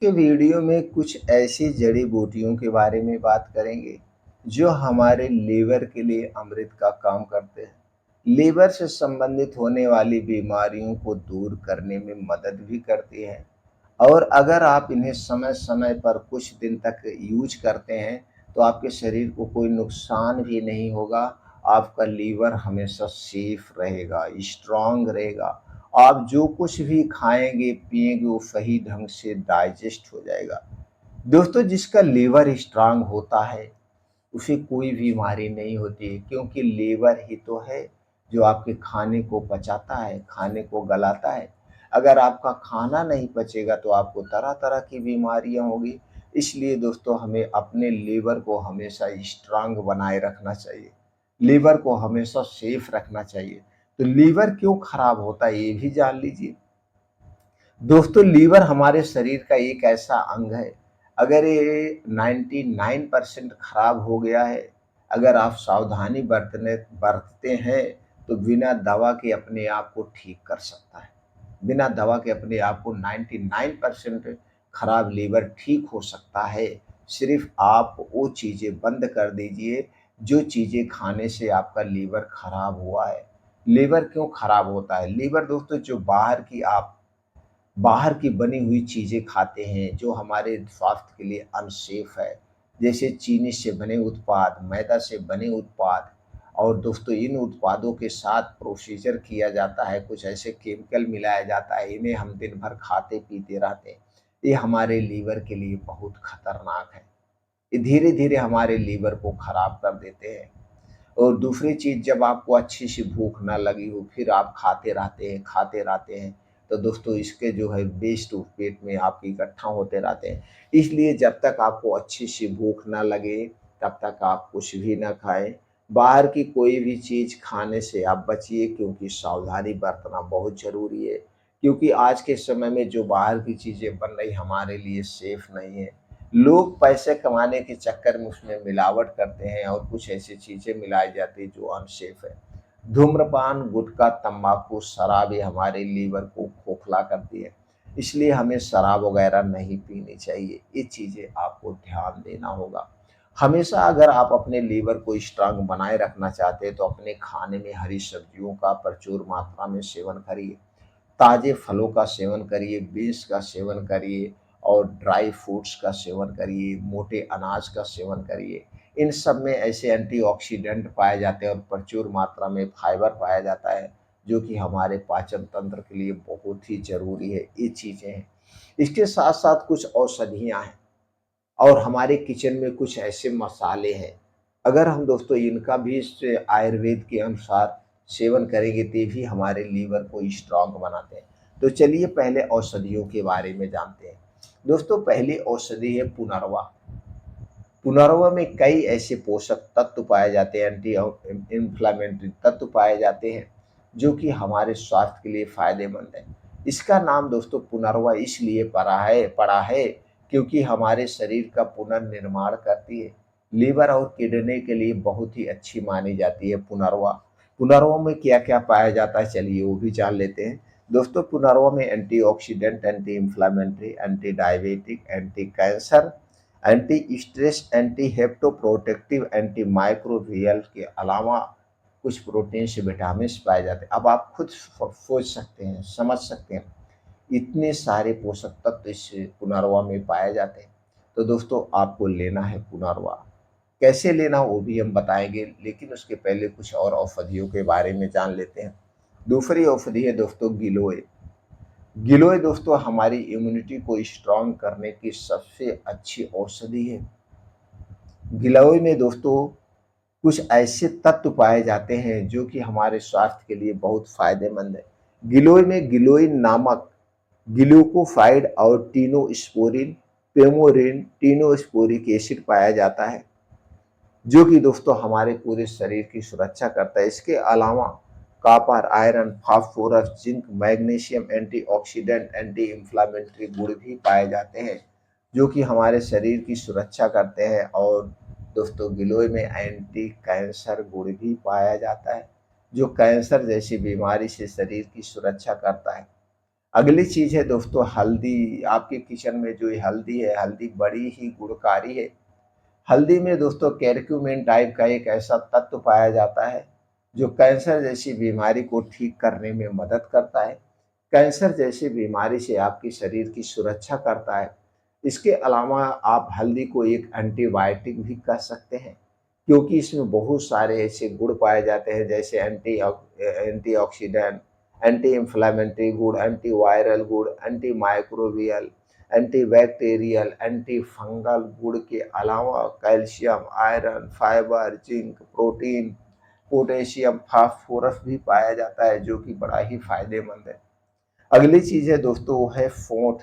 के वीडियो में कुछ ऐसी जड़ी बूटियों के बारे में बात करेंगे जो हमारे लीवर के लिए अमृत का काम करते हैं। लीवर से संबंधित होने वाली बीमारियों को दूर करने में मदद भी करती हैं। और अगर आप इन्हें समय समय पर कुछ दिन तक यूज करते हैं तो आपके शरीर को कोई नुकसान भी नहीं होगा। आपका लीवर हमेशा सेफ रहेगा, स्ट्रांग रहेगा। आप जो कुछ भी खाएंगे पिएंगे वो सही ढंग से डाइजेस्ट हो जाएगा। दोस्तों, जिसका लीवर स्ट्रांग होता है उसे कोई बीमारी नहीं होती, क्योंकि लीवर ही तो है जो आपके खाने को पचाता है, खाने को गलाता है। अगर आपका खाना नहीं पचेगा तो आपको तरह तरह की बीमारियां होगी। इसलिए दोस्तों, हमें अपने लीवर को हमेशा स्ट्रांग बनाए रखना चाहिए, लीवर को हमेशा सेफ रखना चाहिए। तो लीवर क्यों खराब होता है ये भी जान लीजिए। दोस्तों, लीवर हमारे शरीर का एक ऐसा अंग है, अगर ये 99% खराब हो गया है, अगर आप सावधानी बरतते हैं तो बिना दवा के अपने आप को ठीक कर सकता है। बिना दवा के अपने आप को 99% खराब लीवर ठीक हो सकता है। सिर्फ आप वो चीज़ें बंद कर दीजिए जो चीज़ें खाने से आपका लीवर खराब हुआ है। लीवर क्यों खराब होता है? लीवर दोस्तों, जो बाहर की बनी हुई चीज़ें खाते हैं जो हमारे स्वास्थ्य के लिए अनसेफ है, जैसे चीनी से बने उत्पाद, मैदा से बने उत्पाद। और दोस्तों, इन उत्पादों के साथ प्रोसीजर किया जाता है, कुछ ऐसे केमिकल मिलाया जाता है, इन्हें हम दिन भर खाते पीते रहते हैं। ये हमारे लीवर के लिए बहुत खतरनाक है। ये धीरे धीरे हमारे लीवर को खराब कर देते हैं। और दूसरी चीज़, जब आपको अच्छी सी भूख ना लगी हो फिर आप खाते रहते हैं, तो दोस्तों इसके जो है वेस्ट पेट में आपके इकट्ठा होते रहते हैं। इसलिए जब तक आपको अच्छी सी भूख ना लगे तब तक आप कुछ भी ना खाएं। बाहर की कोई भी चीज़ खाने से आप बचिए, क्योंकि सावधानी बरतना बहुत ज़रूरी है। क्योंकि आज के समय में जो बाहर की चीज़ें बन रही हमारे लिए सेफ नहीं है। लोग पैसे कमाने के चक्कर में उसमें मिलावट करते हैं और कुछ ऐसी चीज़ें मिलाई जाती हैं जो अनसेफ है। धूम्रपान, गुटखा, तंबाकू, शराब ये हमारे लीवर को खोखला करती है। इसलिए हमें शराब वगैरह नहीं पीनी चाहिए। ये चीज़ें आपको ध्यान देना होगा। हमेशा अगर आप अपने लीवर को स्ट्रांग बनाए रखना चाहते हैं तो अपने खाने में हरी सब्जियों का प्रचुर मात्रा में सेवन करिए। ताज़े फलों का सेवन करिए, बीन्स का सेवन करिए और ड्राई फ्रूट्स का सेवन करिए, मोटे अनाज का सेवन करिए। इन सब में ऐसे एंटीऑक्सीडेंट पाए जाते हैं और प्रचुर मात्रा में फाइबर पाया जाता है, जो कि हमारे पाचन तंत्र के लिए बहुत ही ज़रूरी है। ये चीज़ें हैं। इसके साथ-साथ कुछ औषधियाँ हैं और हमारे किचन में कुछ ऐसे मसाले हैं, अगर हम दोस्तों इनका भी आयुर्वेद के अनुसार सेवन करेंगे तो ये भी हमारे लीवर को स्ट्रांग बनाते हैं। तो चलिए पहले औषधियों के बारे में जानते हैं। दोस्तों, पहली औषधि है पुनर्वा। पुनर्वा में कई ऐसे पोषक तत्व पाए जाते हैं, एंटी इंफ्लेमेटरी तत्व पाए जाते हैं, जो कि हमारे स्वास्थ्य के लिए फायदेमंद है। इसका नाम दोस्तों पुनर्वा इसलिए पड़ा है क्योंकि हमारे शरीर का पुनर्निर्माण करती है। लीवर और किडनी के लिए बहुत ही अच्छी मानी जाती है पुनर्वा। पुनर्वा में क्या क्या पाया जाता है, चलिए वो भी जान लेते हैं। दोस्तों, पुनर्वा में antioxidant, anti inflammatory, anti diabetic, anti cancer, anti stress, anti hepatoprotective, anti microbial के अलावा कुछ प्रोटीन्स, विटामिन्स पाए जाते हैं। अब आप खुद सोच सकते हैं, समझ सकते हैं, इतने सारे पोषक तत्व इस पुनर्वा में पाए जाते हैं। तो दोस्तों, आपको लेना है पुनर्वा। कैसे लेना वो भी हम बताएंगे, लेकिन उसके पहले कुछ और औषधियों के बारे में जान लेते हैं। दूसरी औषधि है दोस्तों गिलोय। गिलोय दोस्तों हमारी इम्यूनिटी को स्ट्रांग करने की सबसे अच्छी औषधि है। गिलोय में दोस्तों कुछ ऐसे तत्व पाए जाते हैं जो कि हमारे स्वास्थ्य के लिए बहुत फायदेमंद है। गिलोय में गिलोइन नामक ग्लूकोफाइड और टीनोस्पोरिन, पेमोरिन, टीनोस्पोरिक एसिड पाया जाता है, जो कि दोस्तों हमारे पूरे शरीर की सुरक्षा करता है। इसके अलावा copper, iron, phosphorus, zinc, magnesium, antioxidant, anti inflammatory गुण भी पाए जाते हैं, जो कि हमारे शरीर की सुरक्षा करते हैं। और दोस्तों, गिलोय में एंटी कैंसर गुण भी पाया जाता है, जो कैंसर जैसी बीमारी से शरीर की सुरक्षा करता है। अगली चीज़ है दोस्तों हल्दी। आपके किचन में जो ये हल्दी है, हल्दी बड़ी ही गुणकारी है। हल्दी में दोस्तों कैरक्यूमिन टाइप का एक ऐसा तत्व पाया जाता है जो कैंसर जैसी बीमारी को ठीक करने में मदद करता है। कैंसर जैसी बीमारी से आपके शरीर की सुरक्षा करता है। इसके अलावा आप हल्दी को एक एंटीबायोटिक भी कह सकते हैं, क्योंकि इसमें बहुत सारे ऐसे गुण पाए जाते हैं जैसे एंटीऑक्सीडेंट, एंटी इंफ्लेमेटरी गुण, एंटी वायरल गुण, anti microbial, antibacterial, anti fungal गुण के अलावा calcium, iron, fibre, zinc, protein, potassium, phosphorus भी पाया जाता है जो कि बड़ा ही फायदेमंद है। अगली चीज है दोस्तों वो है सोंठ।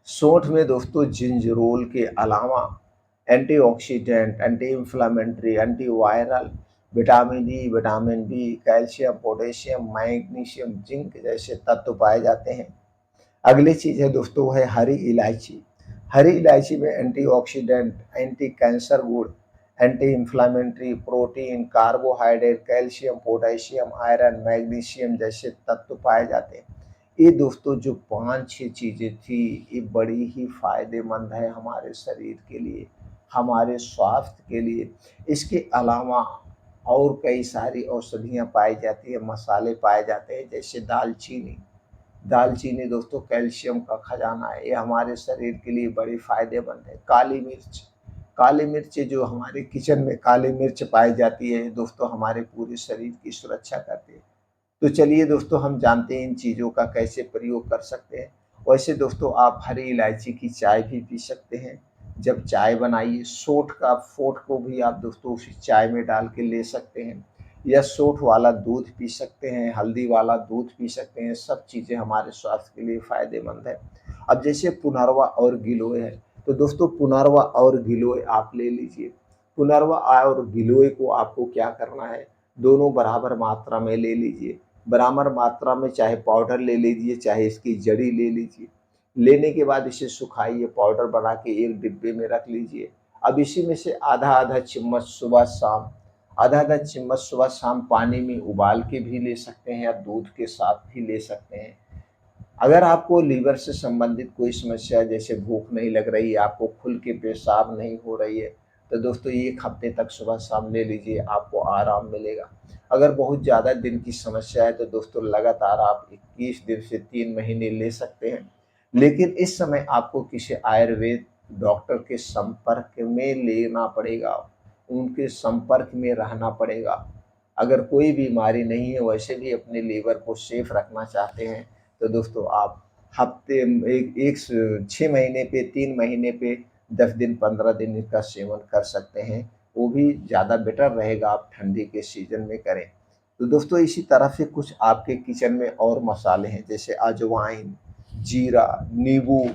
सोंठ में दोस्तों जिंजरोल के अलावा antioxidant, anti inflammatory, anti viral, vitamin E, vitamin B, calcium, potassium, magnesium, zinc जैसे तत्व पाए जाते हैं। अगली चीज है दोस्तों है हरी इलायची। हरी इलायची में एंटीऑक्सीडेंट, एंटी कैंसर गुण, anti inflammatory, protein, carbohydrate, calcium, potassium, iron, magnesium जैसे तत्व पाए जाते हैं। ये दोस्तों जो 5-6 चीजें थी, ये बड़ी ही फायदेमंद है हमारे शरीर के लिए, हमारे स्वास्थ्य के लिए। इसके अलावा और कई सारी औषधियाँ पाई जाती है, मसाले पाए जाते हैं जैसे दालचीनी। दालचीनी दोस्तों कैल्शियम का खजाना है, ये हमारे शरीर के लिए बड़ी फायदेमंद है। काली मिर्च, काली मिर्च जो हमारे किचन में काली मिर्च पाई जाती है दोस्तों हमारे पूरे शरीर की सुरक्षा करती है। तो चलिए दोस्तों हम जानते हैं इन चीज़ों का कैसे प्रयोग कर सकते हैं। वैसे दोस्तों आप हरी इलायची की चाय भी पी सकते हैं। जब चाय बनाइए सौंठ का फोट को भी आप दोस्तों उसी चाय में डाल के ले सकते हैं, या सौंठ वाला दूध पी सकते हैं, हल्दी वाला दूध पी सकते हैं। सब चीज़ें हमारे स्वास्थ्य के लिए फ़ायदेमंद है। अब जैसे पुनर्वा और गिलोय है, तो दोस्तों पुनर्वा और गिलोय आप ले लीजिए। पुनर्वा और गिलोय को आपको क्या करना है, दोनों बराबर मात्रा में ले लीजिए। बराबर मात्रा में चाहे पाउडर ले लीजिए, चाहे इसकी जड़ी ले लीजिए। लेने के बाद इसे सुखाइए, पाउडर बना के एक डिब्बे में रख लीजिए। अब इसी में से आधा आधा चम्मच सुबह शाम, आधा आधा चम्मच सुबह शाम पानी में उबाल के भी ले सकते हैं या दूध के साथ भी ले सकते हैं। अगर आपको लीवर से संबंधित कोई समस्या है, जैसे भूख नहीं लग रही है, आपको खुल के पेशाब नहीं हो रही है, तो दोस्तों ये 1 हफ्ते तक सुबह शाम ले लीजिए, आपको आराम मिलेगा। अगर बहुत ज़्यादा दिन की समस्या है तो दोस्तों लगातार आप 21 दिन से 3 महीने ले सकते हैं। लेकिन इस समय आपको किसी आयुर्वेद डॉक्टर के संपर्क में लेना पड़ेगा, उनके संपर्क में रहना पड़ेगा। अगर कोई बीमारी नहीं है, वैसे भी अपने लीवर को सेफ रखना चाहते हैं, तो दोस्तों आप हफ्ते एक एक 6 महीने पे, 3 महीने पे, 10 दिन 15 दिन इसका सेवन कर सकते हैं। वो भी ज़्यादा बेटर रहेगा, आप ठंडी के सीजन में करें। तो दोस्तों इसी तरह से कुछ आपके किचन में और मसाले हैं जैसे अजवाइन, जीरा, नींबू,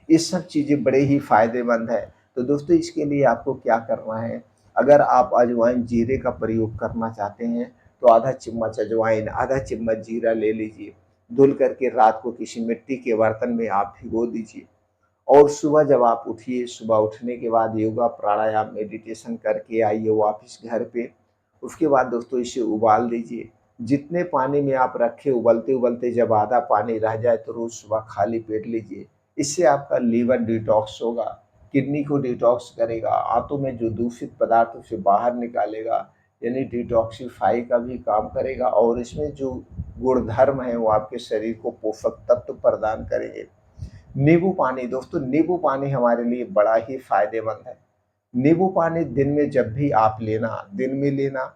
ये सब चीज़ें बड़े ही फ़ायदेमंद है। तो दोस्तों इसके लिए आपको क्या करना है, अगर आप अजवाइन जीरे का प्रयोग करना चाहते हैं तो आधा चम्मच अजवाइन, आधा चम्मच जीरा ले लीजिए। धुल करके रात को किसी मिट्टी के बर्तन में आप भिगो दीजिए, और सुबह जब आप उठिए, सुबह उठने के बाद योगा प्राणायाम मेडिटेशन करके आइए वापस घर पे। उसके बाद दोस्तों इसे उबाल दीजिए। जितने पानी में आप रखे, उबलते उबलते जब आधा पानी रह जाए तो रोज सुबह खाली पेट लीजिए। इससे आपका लीवर डिटॉक्स होगा, किडनी को डिटॉक्स करेगा, आंतों में जो दूषित पदार्थ उसे बाहर निकालेगा, यानी डिटॉक्सिफाई का भी काम करेगा, और इसमें जो गुणधर्म है वो आपके शरीर को पोषक तत्व प्रदान करेंगे। नींबू पानी दोस्तों, नींबू पानी हमारे लिए बड़ा ही फायदेमंद है। नींबू पानी दिन में जब भी आप लेना, दिन में लेना।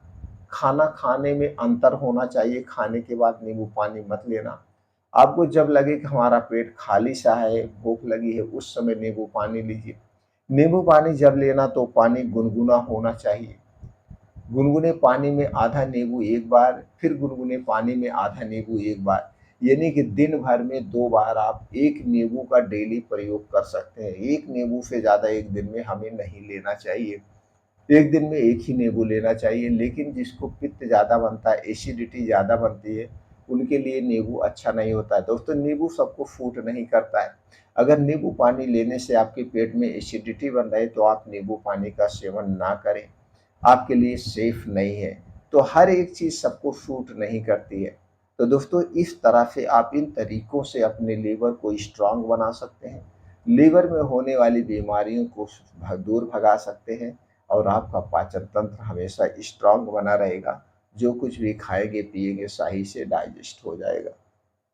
खाना खाने में अंतर होना चाहिए, खाने के बाद नींबू पानी मत लेना। आपको जब लगे कि हमारा पेट खाली सा है, भूख लगी है, उस समय नींबू पानी लीजिए। नींबू पानी जब लेना तो पानी गुनगुना होना चाहिए। गुनगुने पानी में आधा नींबू एक बार, फिर गुनगुने पानी में आधा नींबू एक बार, यानी कि दिन भर में 2 बार आप 1 नींबू का डेली प्रयोग कर सकते हैं। 1 नींबू से ज़्यादा एक दिन में हमें नहीं लेना चाहिए। एक दिन में 1 ही नींबू लेना चाहिए। लेकिन जिसको पित्त ज़्यादा बनता है, एसिडिटी ज़्यादा बनती है, उनके लिए नींबू अच्छा नहीं होता है। दोस्तों नींबू सबको सूट नहीं करता है। अगर नींबू पानी लेने से आपके पेट में एसिडिटी बन रही है तो आप नींबू पानी का सेवन ना करें, आपके लिए सेफ नहीं है। तो हर एक चीज़ सबको सूट नहीं करती है। तो दोस्तों इस तरह से आप इन तरीकों से अपने लीवर को स्ट्रॉन्ग बना सकते हैं। लीवर में होने वाली बीमारियों को दूर भगा सकते हैं और आपका पाचन तंत्र हमेशा स्ट्रॉन्ग बना रहेगा। जो कुछ भी खाएँगे पिएँगे सही से डाइजेस्ट हो जाएगा।